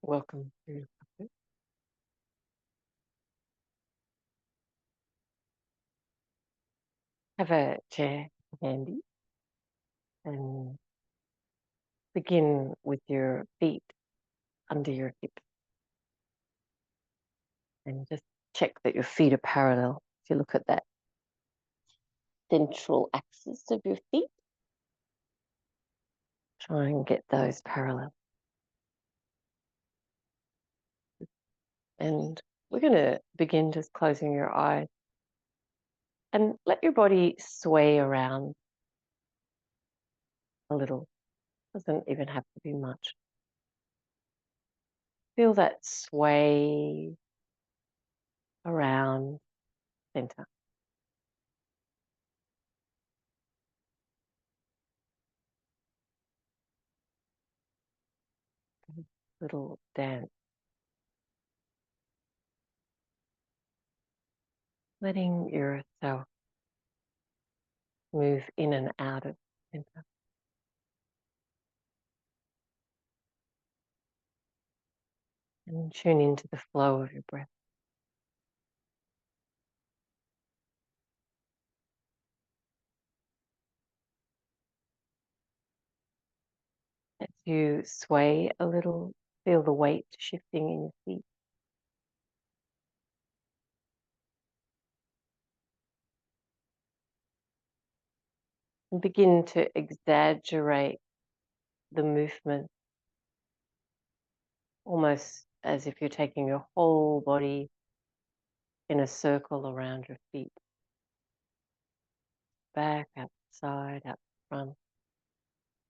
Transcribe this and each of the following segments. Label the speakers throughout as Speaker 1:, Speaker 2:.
Speaker 1: Welcome to have a chair handy and begin with your feet under your hips and just check that your feet are parallel. If you look at that central axis of your feet, try and get those parallel. And we're going to begin just closing your eyes and let your body sway around a little. Doesn't even have to be much. Feel that sway around center. Little dance. Letting yourself move in and out of center. And tune into the flow of your breath. As you sway a little, feel the weight shifting in your feet. And begin to exaggerate the movement, almost as if you're taking your whole body in a circle around your feet. Back, out the side, out the front,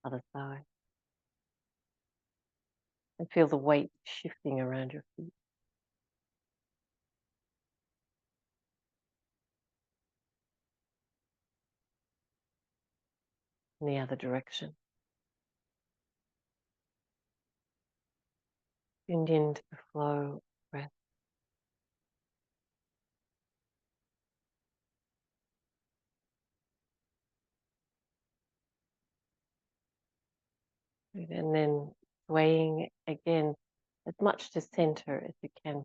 Speaker 1: other side. And feel the weight shifting around your feet. In the other direction. Tuned into the flow of breath. And then swaying again as much to center as you can.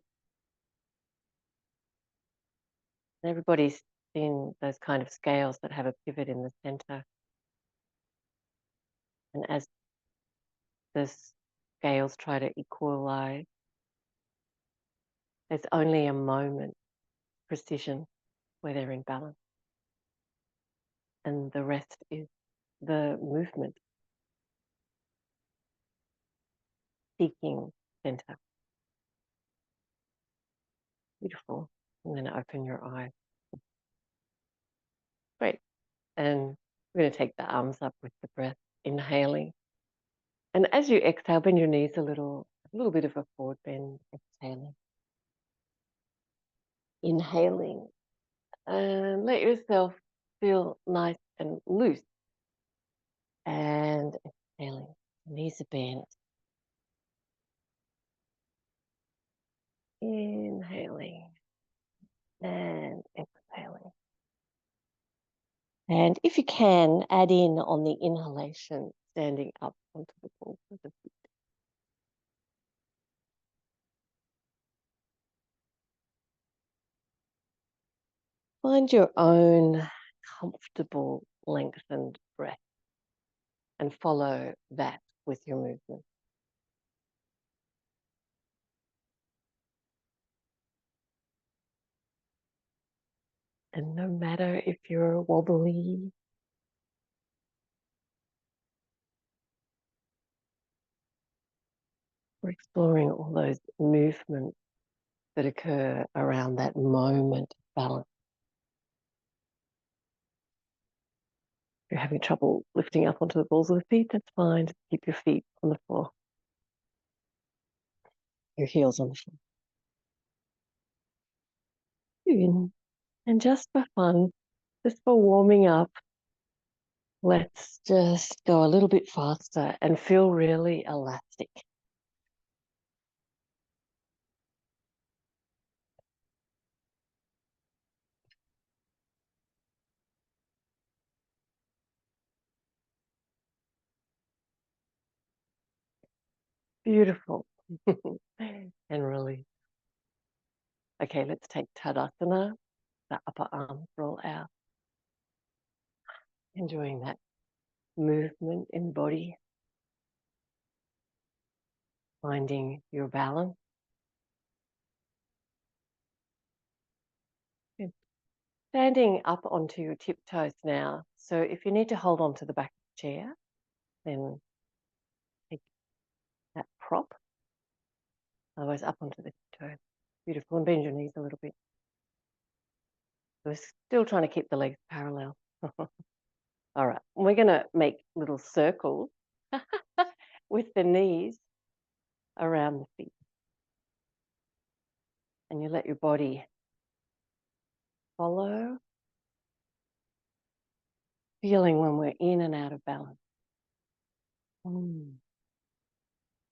Speaker 1: Everybody's seen those kind of scales that have a pivot in the center. And as the scales try to equalize, there's only a moment precision where they're in balance. And the rest is the movement, seeking center. Beautiful. And then open your eyes. Great. And we're going to take the arms up with the breath, inhaling. And as you exhale, bend your knees a little bit of a forward bend, exhaling. Inhaling. And let yourself feel nice and loose. And exhaling. Knees are bent. Inhaling. And exhaling. And if you can, add in on the inhalation, standing up onto the balls of the feet. Find your own comfortable lengthened breath and follow that with your movement. And no matter if you're wobbly, we're exploring all those movements that occur around that moment of balance. If you're having trouble lifting up onto the balls of the feet, that's fine. Just keep your feet on the floor. Your heels on the floor. And just for fun, just for warming up, let's just go a little bit faster and feel really elastic. Beautiful. and release. Okay, let's take Tadasana, the upper arms roll out. Enjoying that movement in body. Finding your balance. Good. Standing up onto your tiptoes now. So if you need to hold on to the back of the chair, then take that prop. Otherwise up onto the tiptoes. Beautiful. And bend your knees a little bit. We're still trying to keep the legs parallel. All right. We're going to make little circles with the knees around the feet. And you let your body follow. Feeling when we're in and out of balance.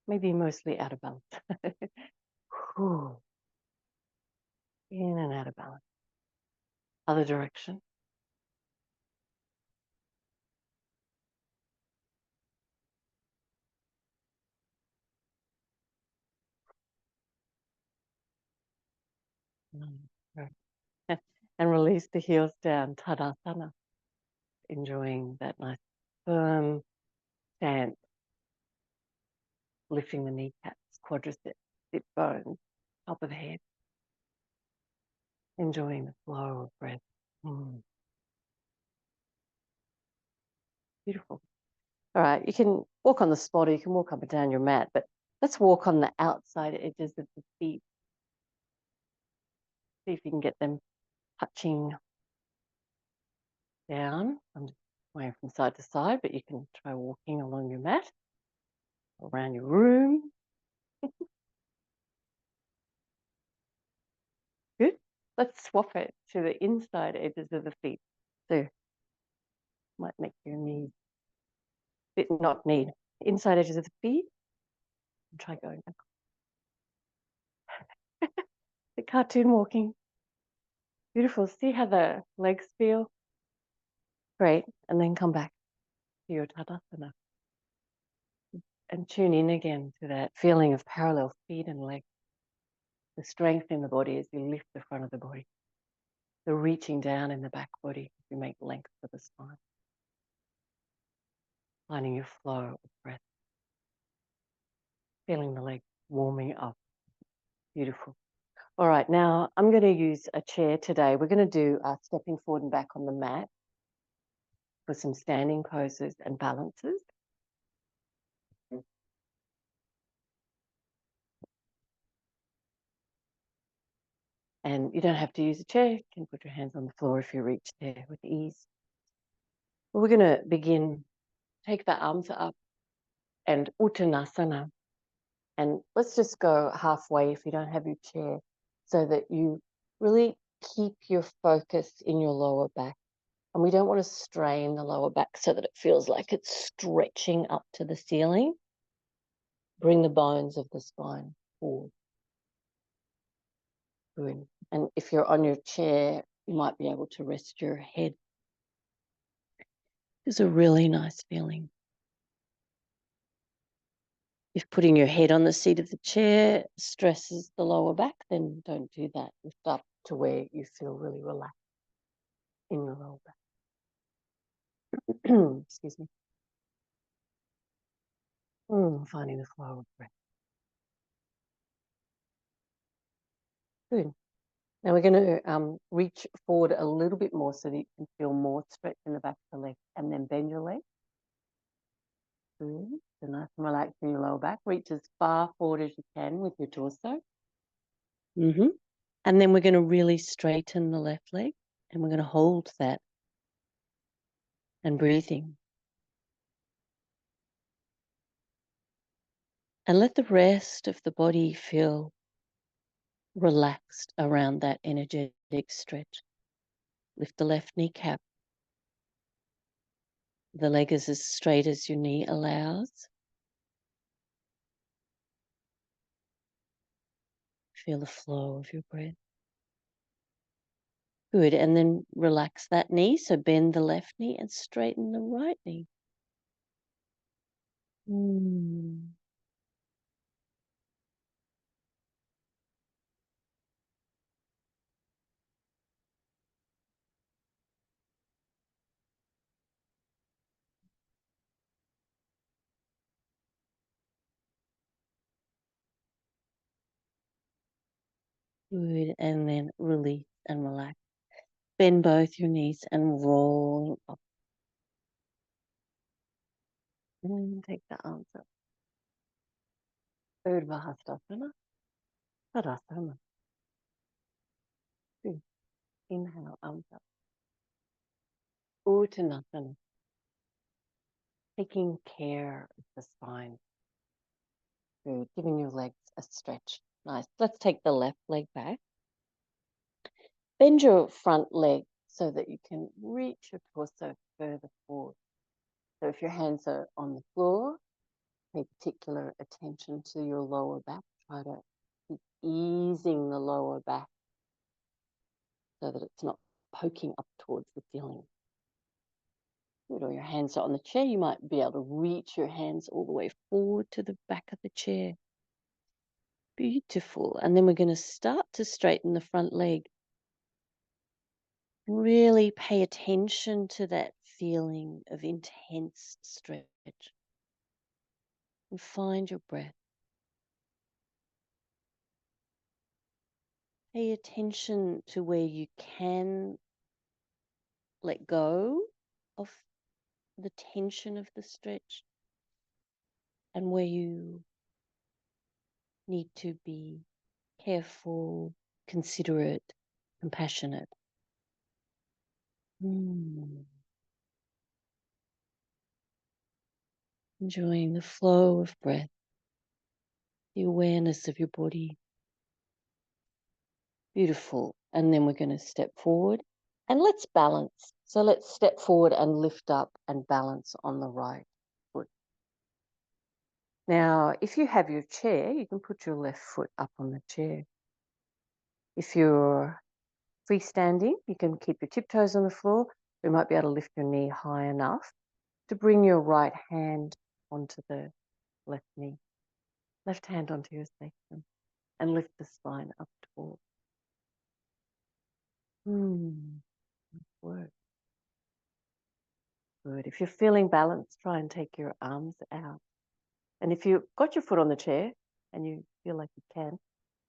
Speaker 1: Maybe mostly out of balance. In and out of balance. Other direction. And release the heels down. Tadasana. Enjoying that nice firm stance. Lifting the kneecaps, quadriceps, sit bones, top of the head. Enjoying the flow of breath. Beautiful. All right, you can walk on the spot or you can walk up and down your mat, but let's walk on the outside edges of the feet. See if you can get them touching down. I'm just going from side to side, but you can try walking along your mat, around your room. Good. Let's swap it to the inside edges of the feet. So might make your knees not need inside edges of the feet. And try going back. The cartoon walking. Beautiful. See how the legs feel? Great. And then come back to your Tadasana. And tune in again to that feeling of parallel feet and legs. The strength in the body as you lift the front of the body. The reaching down in the back body as you make length for the spine. Finding your flow of breath. Feeling the legs warming up. Beautiful. All right, now I'm going to use a chair today. We're going to do stepping forward and back on the mat for some standing poses and balances. And you don't have to use a chair. You can put your hands on the floor if you reach there with ease. Well, we're going to begin. Take the arms up and Uttanasana. And let's just go halfway if you don't have your chair so that you really keep your focus in your lower back. And we don't want to strain the lower back so that it feels like it's stretching up to the ceiling. Bring the bones of the spine forward. Good. And if you're on your chair, you might be able to rest your head. It's a really nice feeling. If putting your head on the seat of the chair stresses the lower back, then don't do that. Lift up to where you feel really relaxed in your lower back. Excuse me. Finding the flow of breath. Good. Now we're going to reach forward a little bit more so that you can feel more stretch in the back of the leg, and then bend your leg. Good. So nice and relaxed in your lower back. Reach as far forward as you can with your torso. And then we're going to really straighten the left leg, and we're going to hold that and breathing. And let the rest of the body feel relaxed around that energetic stretch. Lift the left kneecap. The leg is as straight as your knee allows. Feel the flow of your breath. Good. And then relax that knee. So bend the left knee and straighten the right knee. Good. And then release and relax. Bend both your knees and roll up. And take the arms up. Urdhva Hastasana. Tadasana. Good. Inhale, arms up. Uttanasana. Taking care of the spine. Good. Giving your legs a stretch. Nice. Let's take the left leg back. Bend your front leg so that you can reach your torso further forward. So if your hands are on the floor, pay particular attention to your lower back. Try to keep easing the lower back so that it's not poking up towards the ceiling. Good. Or your hands are on the chair, you might be able to reach your hands all the way forward to the back of the chair. Beautiful. And then we're going to start to straighten the front leg. Really pay attention to that feeling of intense stretch. And find your breath. Pay attention to where you can let go of the tension of the stretch and where you need to be careful, considerate, compassionate. Enjoying the flow of breath, the awareness of your body. Beautiful. And then we're going to step forward and let's balance. So let's step forward and lift up and balance on the right foot. Now, if you have your chair, you can put your left foot up on the chair. If you're freestanding, you can keep your tiptoes on the floor. You might be able to lift your knee high enough to bring your right hand onto the left knee. Left hand onto your sacrum and lift the spine up toward. Work. Good. If you're feeling balanced, try and take your arms out. And if you've got your foot on the chair and you feel like you can,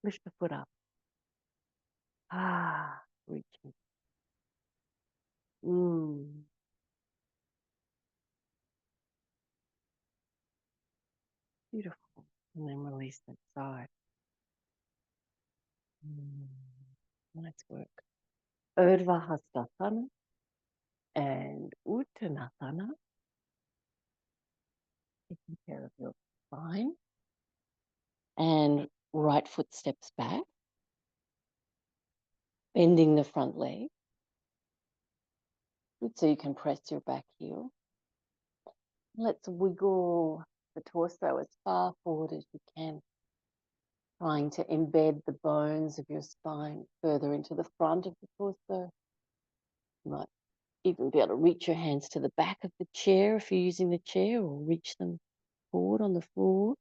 Speaker 1: lift the foot up. Reaching. Beautiful. And then release that side. Nice work. Urdhva Hastasana and Uttanasana. Taking care of your spine. And right foot steps back. Bending the front leg. Good, so you can press your back heel. Let's wiggle the torso as far forward as you can. Trying to embed the bones of your spine further into the front of the torso. You might even be able to reach your hands to the back of the chair if you're using the chair, or reach them forward on the floor.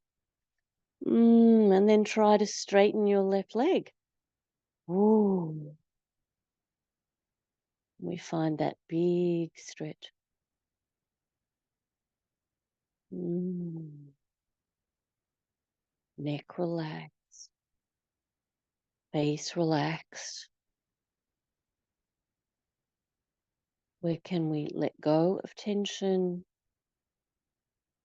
Speaker 1: And then try to straighten your left leg. We find that big stretch. Neck relaxed. Face relaxed. Where can we let go of tension?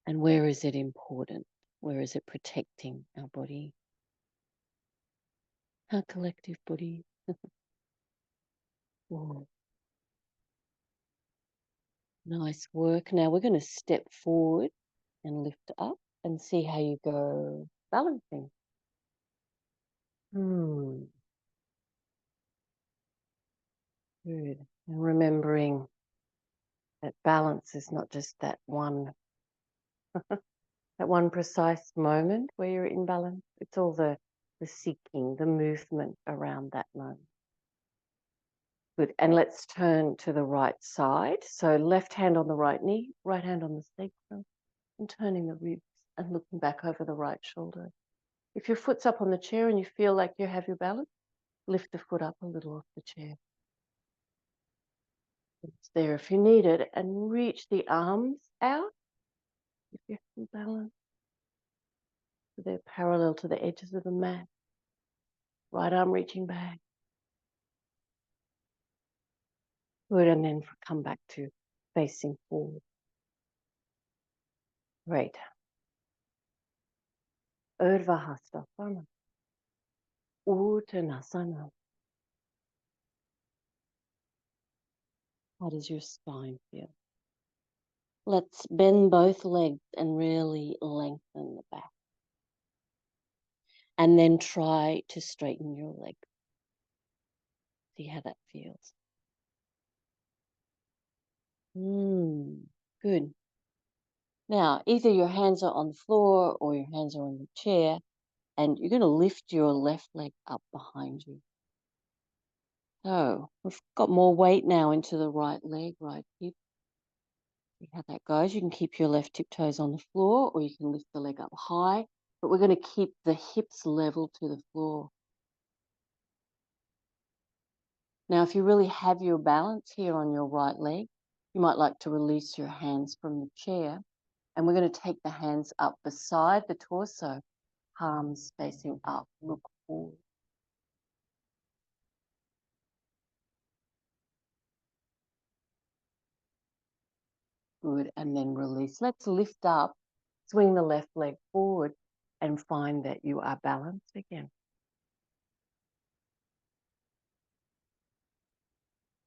Speaker 1: And where is it important? Where is it protecting our body? Our collective body. Nice work. Now we're going to step forward and lift up and see how you go balancing. Good. And remembering that balance is not just that one that one precise moment where you're in balance. It's all the seeking, the movement around that moment. Good. And let's turn to the right side. So left hand on the right knee, right hand on the sacrum, and turning the ribs and looking back over the right shoulder. If your foot's up on the chair and you feel like you have your balance, lift the foot up a little off the chair. It's there if you need it, and reach the arms out if you have balance. So they're parallel to the edges of the mat. Right arm reaching back. Good, and then come back to facing forward. Great. Urdhva Hastasana. Uttanasana. How does your spine feel? Let's bend both legs and really lengthen the back. And then try to straighten your leg. See how that feels. Good. Now, either your hands are on the floor or your hands are on the chair, and you're going to lift your left leg up behind you. So we've got more weight now into the right leg, right hip. See how that goes. You can keep your left tiptoes on the floor, or you can lift the leg up high, but we're going to keep the hips level to the floor. Now, if you really have your balance here on your right leg, you might like to release your hands from the chair, and we're going to take the hands up beside the torso, palms facing up, look forward. Good, and then release. Let's lift up, swing the left leg forward, and find that you are balanced again.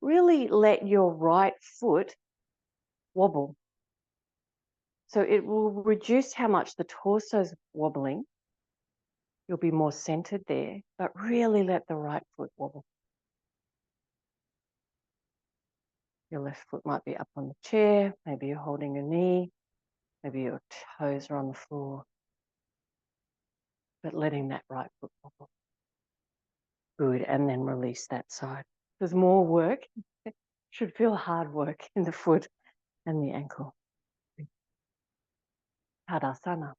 Speaker 1: Really let your right foot wobble. So it will reduce how much the torso's wobbling. You'll be more centered there, but really let the right foot wobble. Your left foot might be up on the chair, maybe you're holding a knee, maybe your toes are on the floor, but letting that right foot wobble. Good, and then release that side. There's more work. It should feel hard work in the foot and the ankle. Tadasana.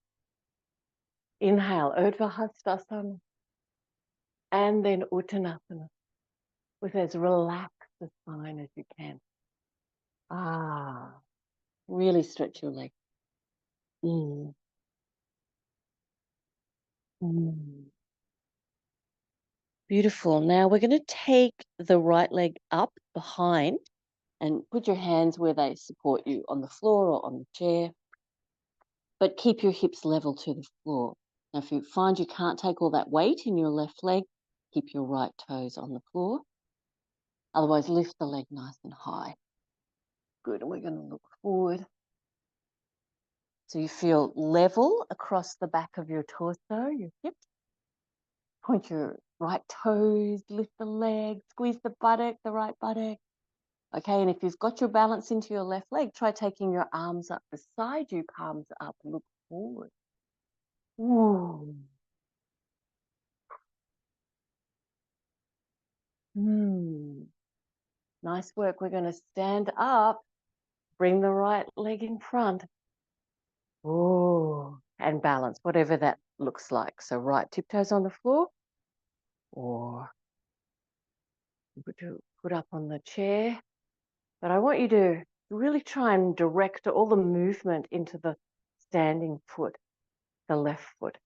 Speaker 1: Inhale, Urdhva Hastasana, and then Uttanasana, with as relaxed a spine as you can. Really stretch your leg. Beautiful. Now we're going to take the right leg up behind and put your hands where they support you on the floor or on the chair, but keep your hips level to the floor. Now, if you find you can't take all that weight in your left leg, keep your right toes on the floor. Otherwise, lift the leg nice and high. Good, and we're going to look forward. So you feel level across the back of your torso, your hips. Point your right toes, lift the leg, squeeze the buttock, the right buttock. Okay, and if you've got your balance into your left leg, try taking your arms up beside you, palms up, look forward. Ooh. Nice work. We're going to stand up, bring the right leg in front. Ooh. And balance, whatever that looks like. So right tiptoes on the floor, or put up on the chair. But I want you to really try and direct all the movement into the standing foot, the left foot.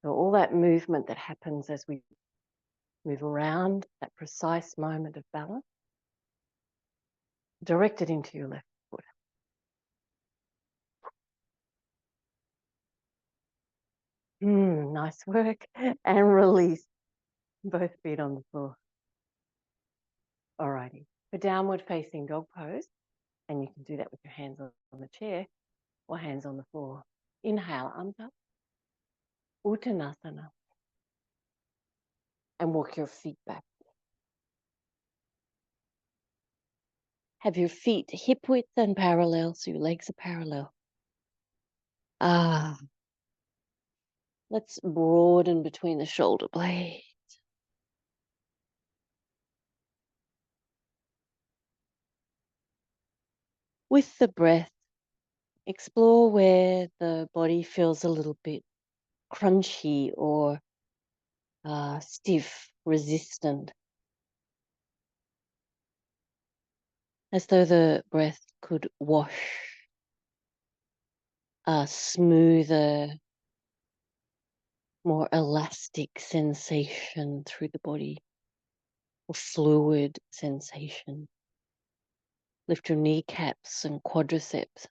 Speaker 1: So all that movement that happens as we move around, that precise moment of balance, direct it into your left foot. Nice work. And release. Both feet on the floor. Alrighty. For downward facing dog pose, and you can do that with your hands on the chair or hands on the floor. Inhale, arms up. Uttanasana. And walk your feet back. Have your feet hip width and parallel, so your legs are parallel. Let's broaden between the shoulder blades. With the breath, explore where the body feels a little bit crunchy or stiff, resistant. As though the breath could wash a smoother, more elastic sensation through the body or fluid sensation. Lift your kneecaps and quadriceps.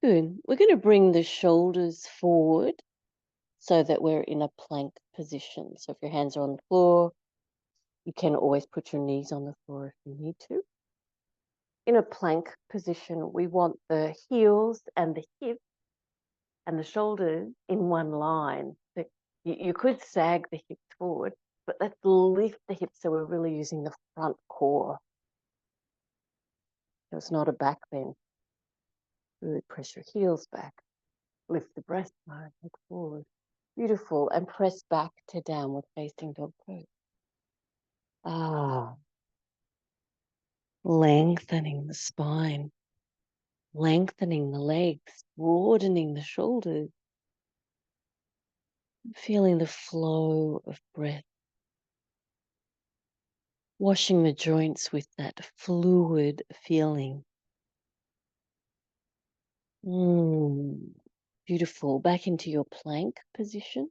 Speaker 1: Good. We're going to bring the shoulders forward so that we're in a plank position. So if your hands are on the floor, you can always put your knees on the floor if you need to. In a plank position, we want the heels and the hips and the shoulders in one line. So you could sag the hips forward, but let's lift the hips so we're really using the front core. So it's not a back bend. Really press your heels back. Lift the breastbone, look forward. Beautiful. And press back to downward facing dog pose. Lengthening the spine, lengthening the legs, broadening the shoulders, feeling the flow of breath, washing the joints with that fluid feeling. Beautiful. Back into your plank position.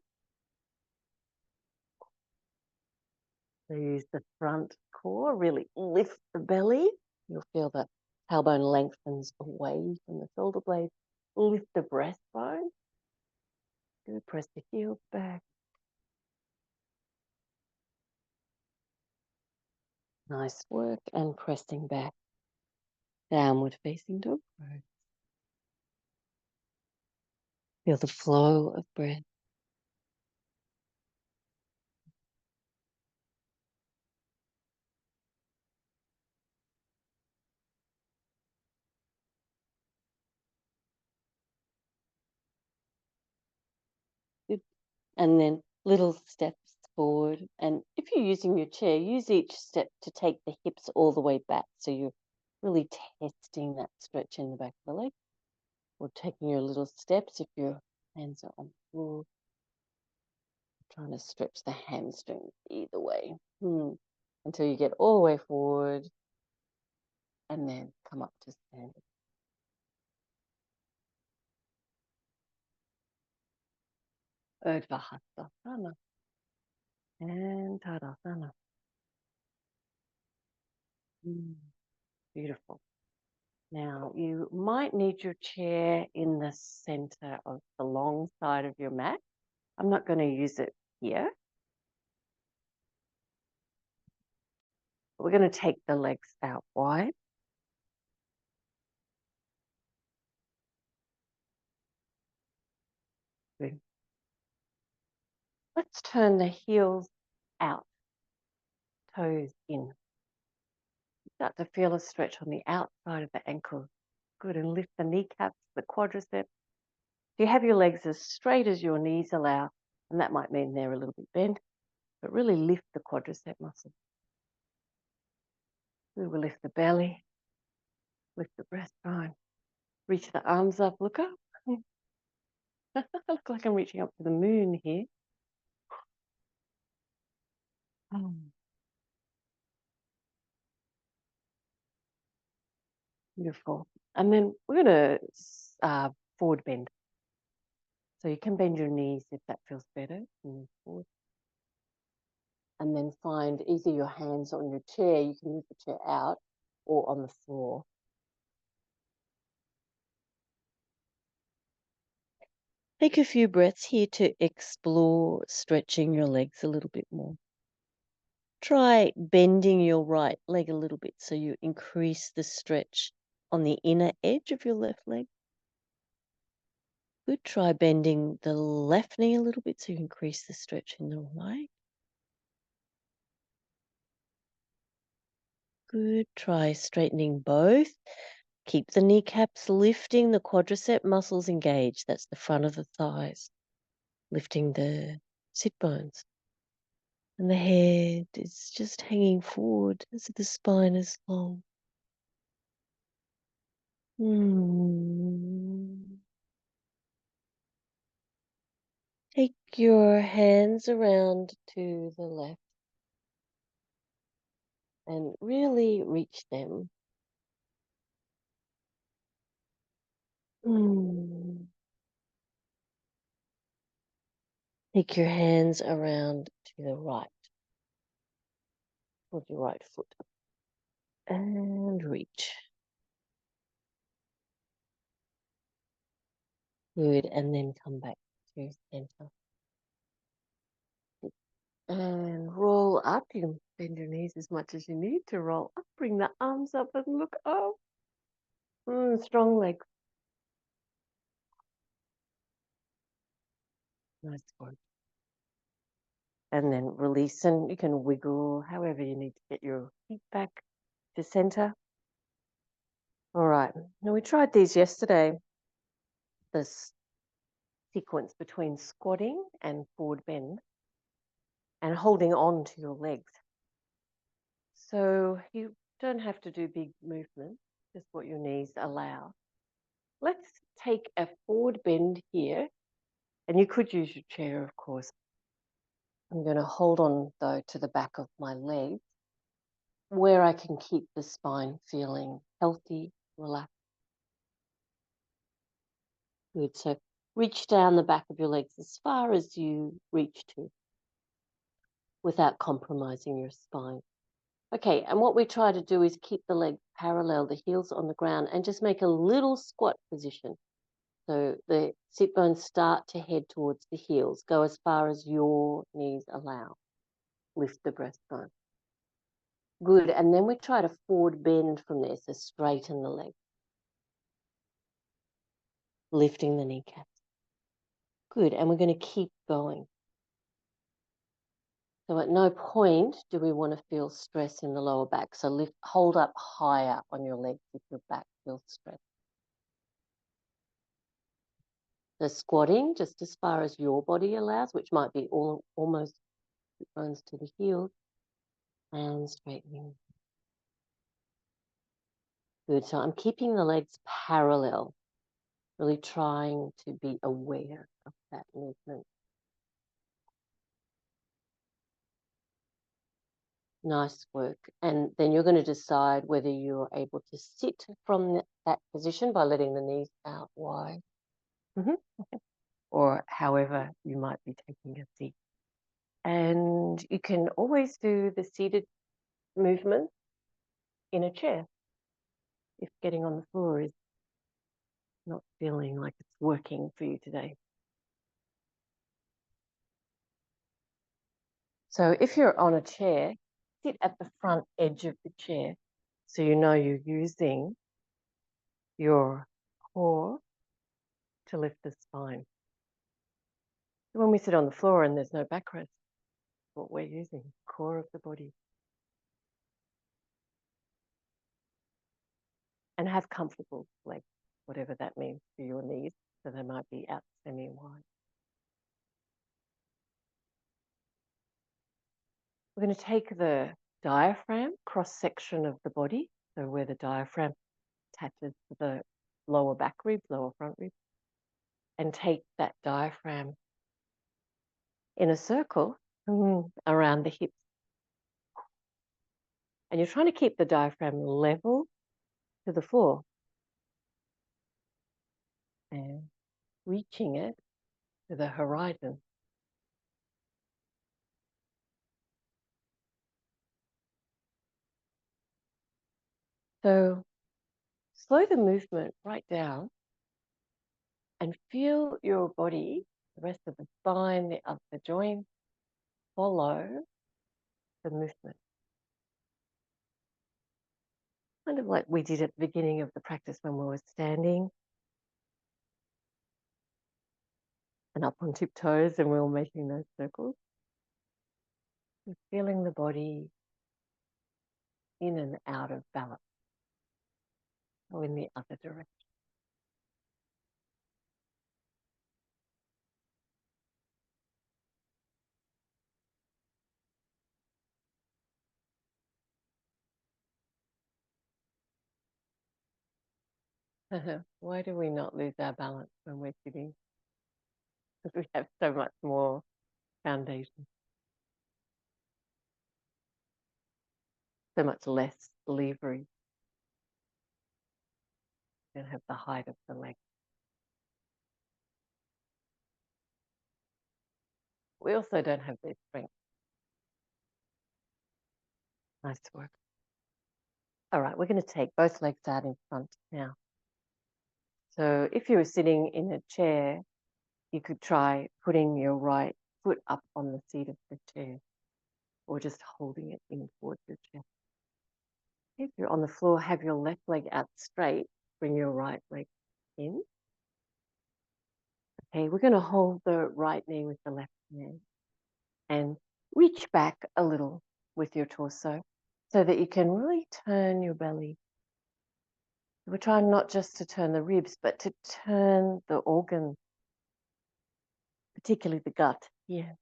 Speaker 1: So use the front core, really lift the belly. You'll feel that tailbone lengthens away from the shoulder blades. Lift the breastbone. Good. Press the heels back. Nice work. And pressing back. Downward facing dog pose. Feel the flow of breath. Good. And then little steps forward. And if you're using your chair, use each step to take the hips all the way back. So you're really testing that stretch in the back of the leg. Or taking your little steps if your hands are on the floor. Trying to stretch the hamstrings either way. Until you get all the way forward and then come up to standing. Urdhva Hastasana and Tadasana. Beautiful. Now, you might need your chair in the center of the long side of your mat. I'm not going to use it here. We're going to take the legs out wide. Good. Let's turn the heels out, toes in. Start to feel a stretch on the outside of the ankle. Good, and lift the kneecaps, the quadriceps. You have your legs as straight as your knees allow, and that might mean they're a little bit bent, but really lift the quadricep muscle. We will lift the belly, lift the breastbone, reach the arms up, look up. I look like I'm reaching up to the moon here. Beautiful. And then we're going to forward bend. So you can bend your knees if that feels better. Forward. And then find either your hands on your chair, you can move the chair out, or on the floor. Take a few breaths here to explore stretching your legs a little bit more. Try bending your right leg a little bit so you increase the stretch on the inner edge of your left leg. Good. Try bending the left knee a little bit so you increase the stretch in the right. Good. Try straightening both. Keep the kneecaps lifting, the quadricep muscles engaged. That's the front of the thighs. Lifting the sit bones. And the head is just hanging forward as the spine is long. Take your hands around to the left and really reach them. Take your hands around to the right, with your right foot, and reach. Good, and then come back to center. And roll up. You can bend your knees as much as you need to roll up. Bring the arms up and look up. Strong legs. Nice one. And then release, and you can wiggle however you need to get your feet back to center. All right. Now we tried these yesterday. This sequence between squatting and forward bend and holding on to your legs. So you don't have to do big movements, just what your knees allow. Let's take a forward bend here, and you could use your chair, of course. I'm going to hold on, though, to the back of my legs, where I can keep the spine feeling healthy, relaxed. Good. So reach down the back of your legs as far as you reach to, without compromising your spine. Okay, and what we try to do is keep the legs parallel, the heels on the ground, and just make a little squat position. So the sit bones start to head towards the heels. Go as far as your knees allow. Lift the breastbone. Good, and then we try to forward bend from there, so straighten the leg. Lifting the kneecaps. Good, and we're going to keep going. So at no point do we want to feel stress in the lower back. So hold up higher on your legs if your back feels stressed. So squatting just as far as your body allows, which might be almost bones to the heels, and straightening. Good. So I'm keeping the legs parallel, really trying to be aware of that movement. Nice work. And then you're going to decide whether you're able to sit from that position by letting the knees out wide, or however you might be taking a seat. And you can always do the seated movement in a chair if getting on the floor is not feeling like it's working for you today. So if you're on a chair, sit at the front edge of the chair so you know you're using your core to lift the spine. So when we sit on the floor and there's no backrest, what we're using, core of the body. And have comfortable legs, whatever that means for your knees. So they might be out semi-wide. We're going to take the diaphragm, cross-section of the body, so where the diaphragm attaches to the lower back ribs, lower front ribs, and take that diaphragm in a circle around the hips. And you're trying to keep the diaphragm level to the floor and reaching it to the horizon. So slow the movement right down and feel your body, the rest of the spine, the joints, follow the movement. Kind of like we did at the beginning of the practice when we were standing and up on tiptoes and we were making those circles. And feeling the body in and out of balance, or in the other direction. Why do we not lose our balance when we're sitting? Because we have so much more foundation, so much less leverage. We don't have the height of the leg. We also don't have their strength. Nice work. All right, we're going to take both legs out in front now. So if you were sitting in a chair, you could try putting your right foot up on the seat of the chair or just holding it in towards your chest. If you're on the floor, have your left leg out straight, bring your right leg in. Okay, we're going to hold the right knee with the left hand and reach back a little with your torso so that you can really turn your belly. We're trying not just to turn the ribs, but to turn the organ, particularly the gut here.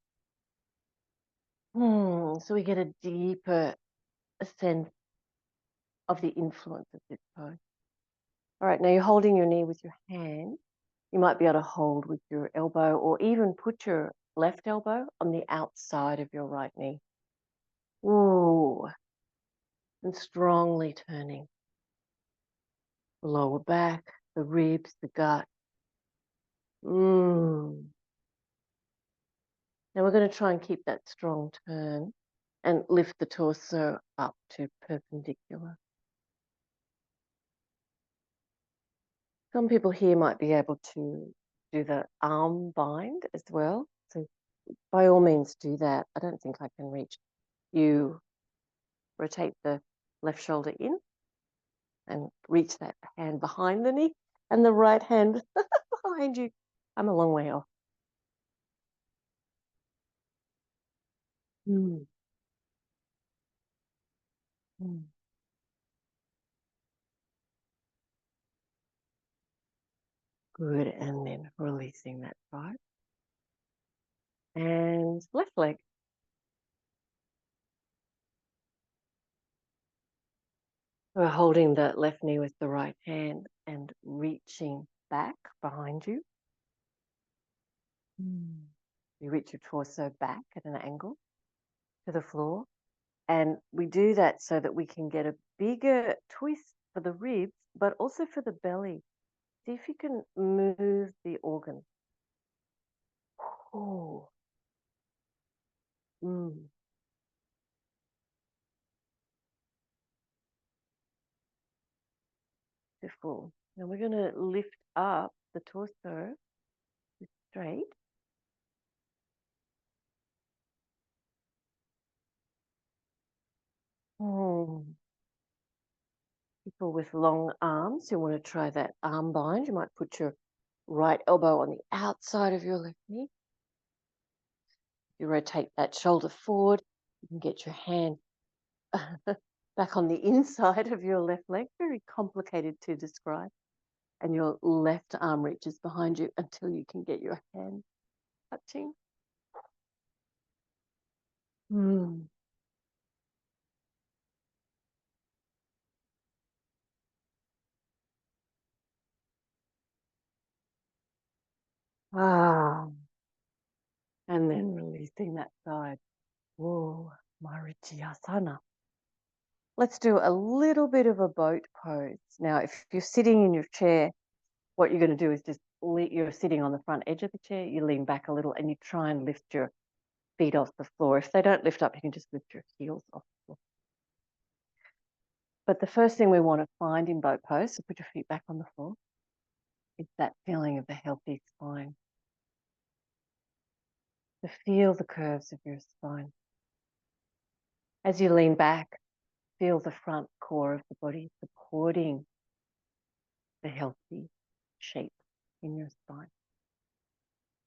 Speaker 1: So we get a deeper sense of the influence of this pose. All right, now you're holding your knee with your hand. You might be able to hold with your elbow or even put your left elbow on the outside of your right knee. Ooh, and strongly turning the lower back, the ribs, the gut. Now we're going to try and keep that strong turn and lift the torso up to perpendicular. Some people here might be able to do the arm bind as well. So by all means do that. I don't think I can reach. You rotate the left shoulder in and reach that hand behind the knee and the right hand behind you. I'm a long way off. Mm. Mm. Good. And then releasing that side. And left leg. We're holding the left knee with the right hand and reaching back behind you. You reach your torso back at an angle to the floor. And we do that so that we can get a bigger twist for the ribs, but also for the belly. See if you can move the organ. Oh. Beautiful. Now we're going to lift up the torso straight. People with long arms, you want to try that arm bind. You might put your right elbow on the outside of your left knee. You rotate that shoulder forward. You can get your hand back on the inside of your left leg. Very complicated to describe. And your left arm reaches behind you until you can get your hand touching. Wow. And then releasing that side. Whoa, Marichiyasana. Let's do a little bit of a boat pose. Now, if you're sitting in your chair, what you're going to do is just, you're sitting on the front edge of the chair, you lean back a little and you try and lift your feet off the floor. If they don't lift up, you can just lift your heels off the floor. But the first thing we want to find in boat pose, so put your feet back on the floor, is that feeling of the healthy spine. To feel the curves of your spine. As you lean back, feel the front core of the body supporting the healthy shape in your spine.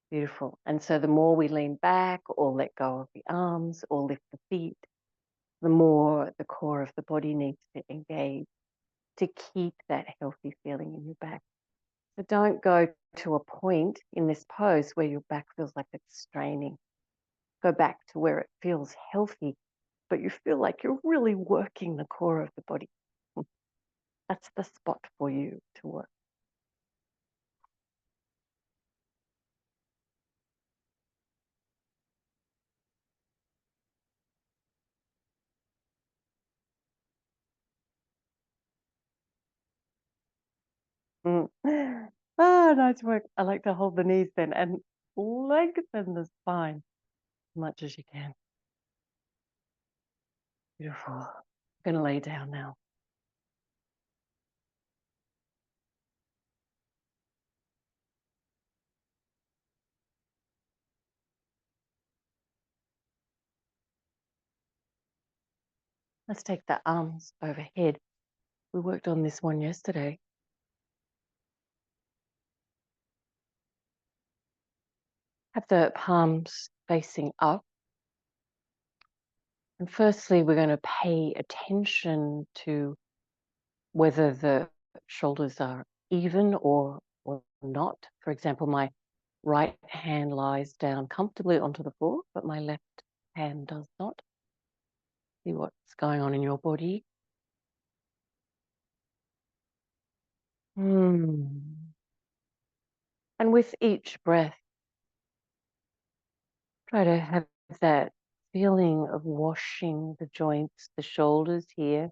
Speaker 1: Beautiful. And so the more we lean back or let go of the arms or lift the feet, the more the core of the body needs to engage to keep that healthy feeling in your back. So don't go to a point in this pose where your back feels like it's straining. Go back to where it feels healthy, but you feel like you're really working the core of the body. That's the spot for you to work. Oh, nice work. I like to hold the knees then and lengthen the spine. as much as you can. Beautiful. I'm going to lay down now. Let's take the arms overhead. We worked on this one yesterday. Have the palms facing up. And firstly, we're going to pay attention to whether the shoulders are even or not. For example, my right hand lies down comfortably onto the floor, but my left hand does not. See what's going on in your body. And with each breath, try to have that feeling of washing the joints, the shoulders here,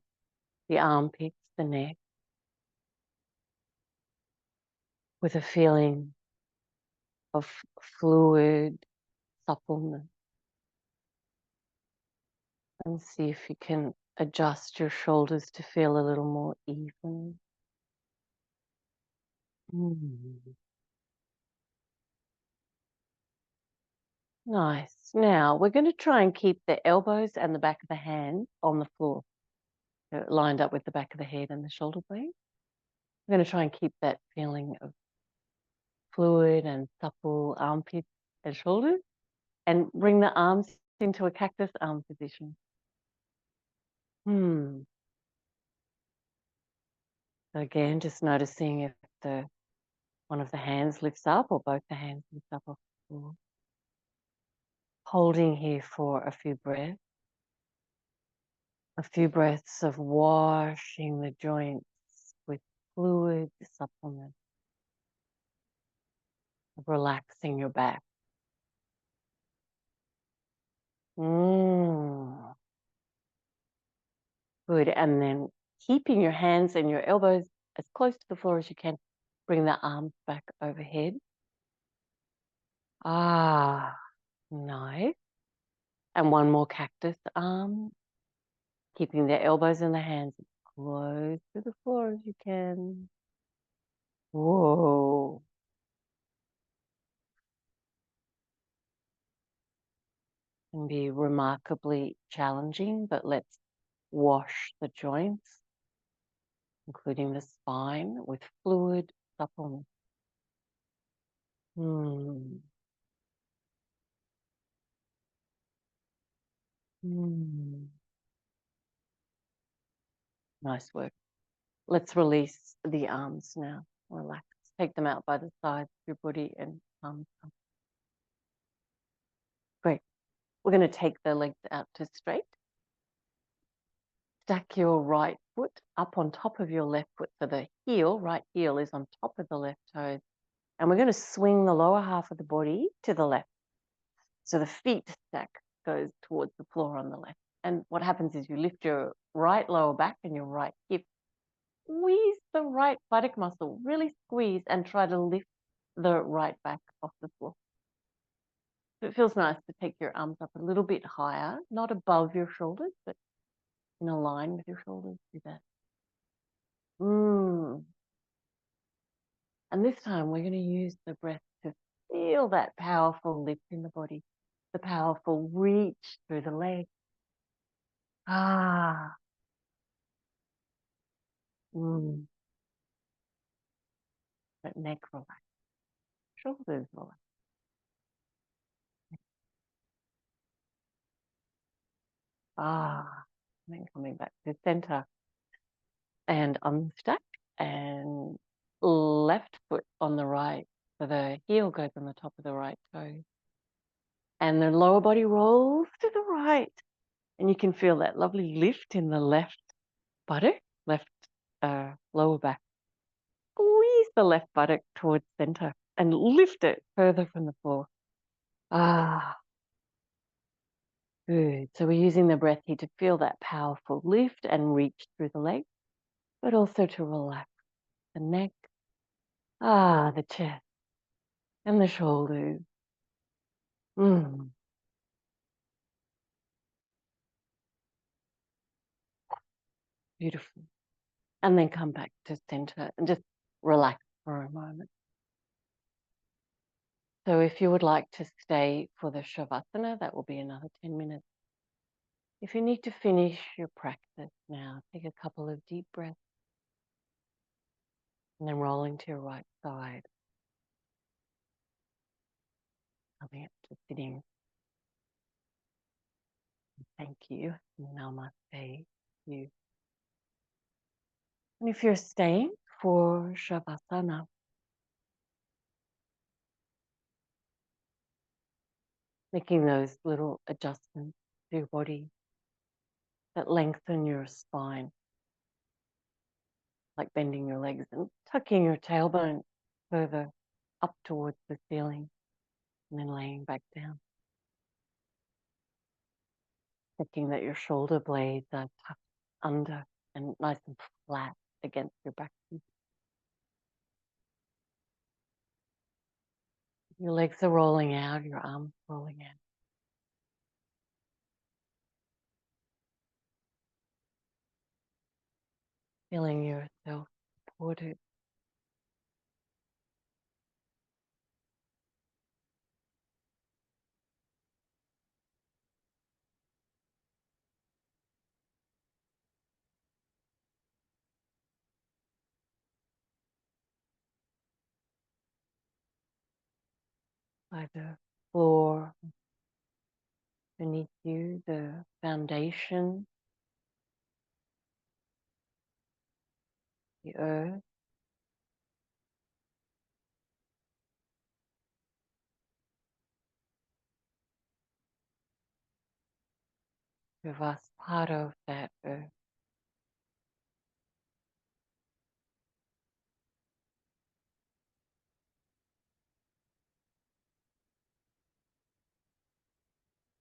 Speaker 1: the armpits, the neck, with a feeling of fluid, suppleness. And see if you can adjust your shoulders to feel a little more even. Nice. Now we're going to try and keep the elbows and the back of the hand on the floor, lined up with the back of the head and the shoulder blade. We're going to try and keep that feeling of fluid and supple armpits and shoulders, and bring the arms into a cactus arm position. So again, just noticing if one of the hands lifts up or both the hands lift up off the floor. Holding here for a few breaths of washing the joints with fluid supplement, of relaxing your back. Good. And then keeping your hands and your elbows as close to the floor as you can. Bring the arms back overhead. Nice. And one more cactus arm. Keeping the elbows and the hands as close to the floor as you can. Whoa. Can be remarkably challenging, but let's wash the joints, including the spine, with fluid supplement. Nice work. Let's release the arms now. Relax. Take them out by the sides of your body and arms up. Great. We're going to take the legs out to straight. Stack your right foot up on top of your left foot. So the heel, right heel, is on top of the left toes. And we're going to swing the lower half of the body to the left. So the feet stack goes towards the floor on the left. And what happens is you lift your right lower back and your right hip. Squeeze the right buttock muscle, really squeeze, and try to lift the right back off the floor. It feels nice to take your arms up a little bit higher, not above your shoulders, but in a line with your shoulders. Do that. And this time we're going to use the breath to feel that powerful lift in the body, the powerful reach through the legs. That neck relax, shoulders relax. And then coming back to center and unstack, and left foot on the right. So the heel goes on the top of the right toe. And the lower body rolls to the right. And you can feel that lovely lift in the left buttock, left lower back. Squeeze the left buttock towards center and lift it further from the floor. Good. So we're using the breath here to feel that powerful lift and reach through the legs, but also to relax the neck, the chest, and the shoulders. Beautiful. And then come back to center and just relax for a moment. So if you would like to stay for the Shavasana, that will be another 10 minutes. If you need to finish your practice now, take a couple of deep breaths and then rolling to your right side. Coming up to sitting. Thank you. Namaste. You. And if you're staying for Shavasana, making those little adjustments to your body that lengthen your spine, like bending your legs and tucking your tailbone further up towards the ceiling and then laying back down. Checking that your shoulder blades are tucked under and nice and flat against your back. Your legs are rolling out, your arms rolling out. Feeling yourself supported. By the floor beneath you, the foundation, the earth, the vast part of that earth.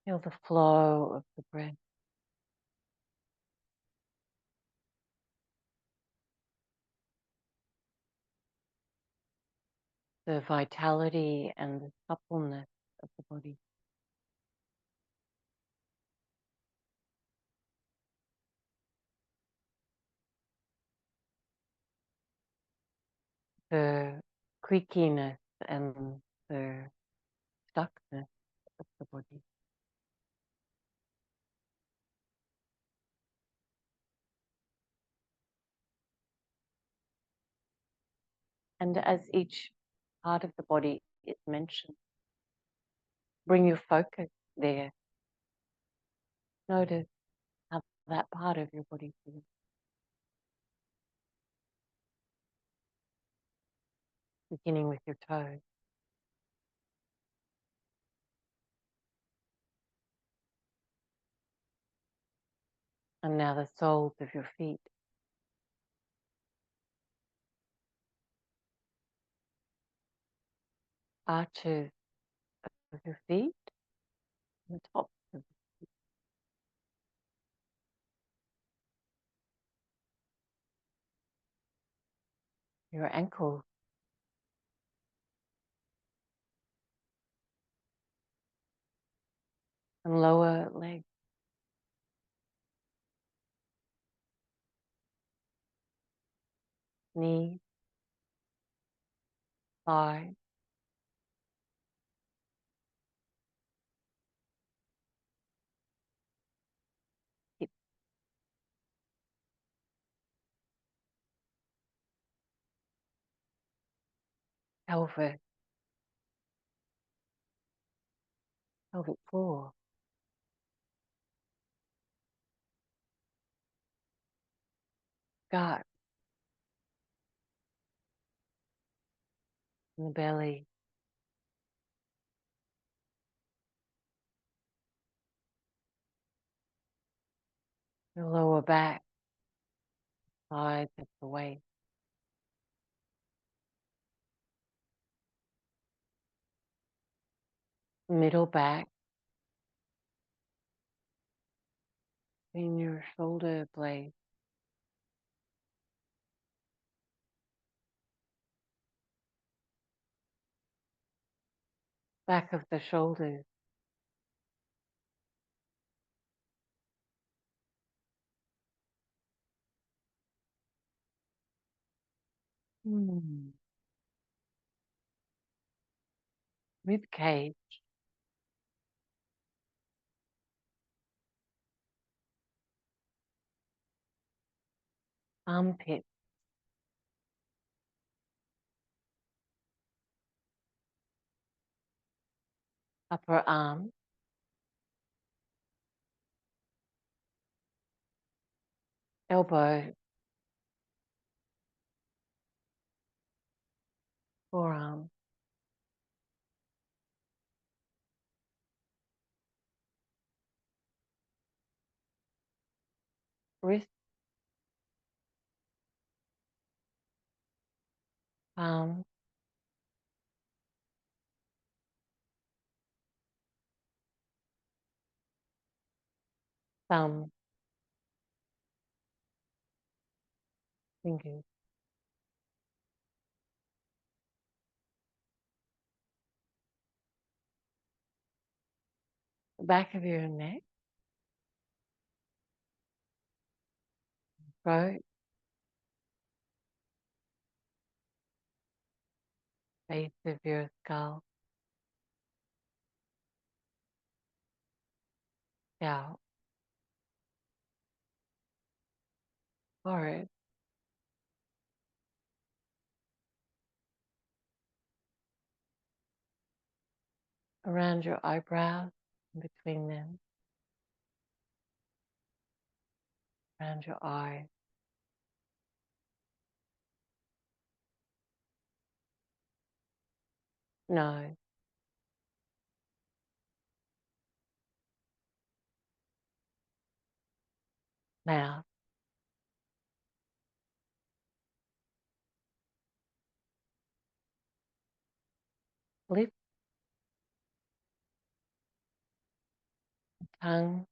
Speaker 1: Feel the flow of the breath. The vitality and the suppleness of the body. The creakiness and the stuckness of the body. And as each part of the body is mentioned, bring your focus there. Notice how that part of your body feels. Beginning with your toes. And now the soles of your feet. Arches of your feet. And the tops of your ankles. And lower legs. Knees. Thighs. Hips. Pelvis. Pelvic floor. Gut. And the belly. Your lower back. Sides of the waist. Middle back. Between your shoulder blades. Back of the shoulders. Rib cage, armpit, upper arm, elbow, forearm, wrist, palm, thumb, fingers, the back of your neck, throat, base of your skull, scalp, forehead, around your eyebrows, in between them, around your eyes, nose, mouth, lips, tongue,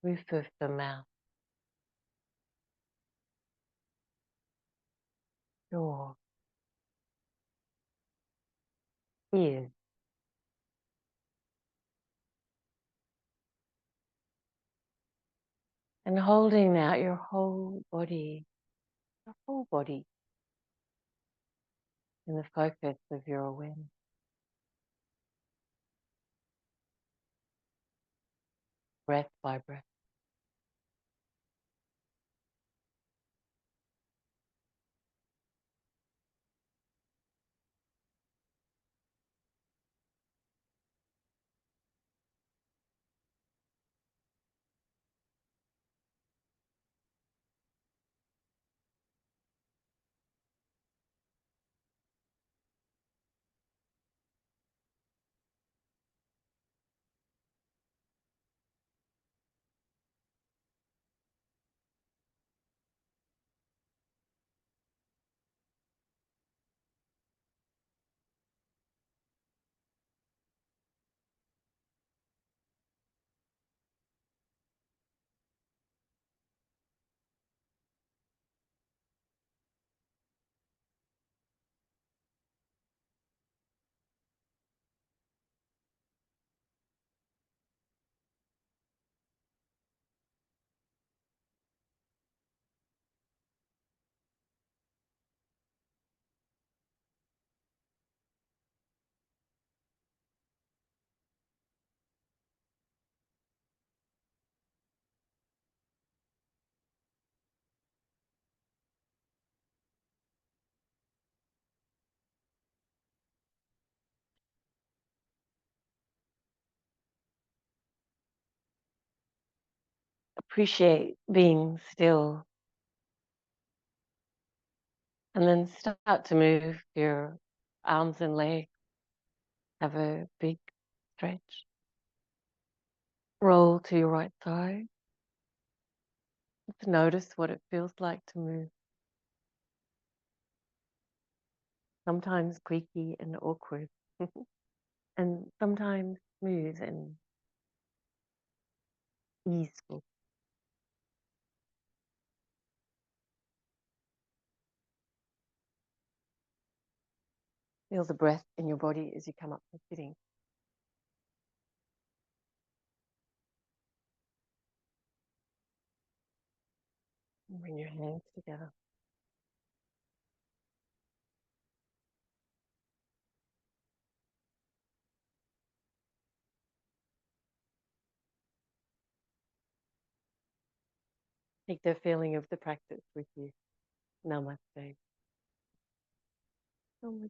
Speaker 1: roof of the mouth, jaw, ears, and holding out your whole body, the whole body in the focus of your awareness, breath by breath. Appreciate being still, and then start to move your arms and legs. Have a big stretch. Roll to your right side. Just notice what it feels like to move. Sometimes creaky and awkward, and sometimes smooth and easeful. Feel the breath in your body as you come up to sitting. Bring your hands together. Take the feeling of the practice with you. Namaste. Namaste.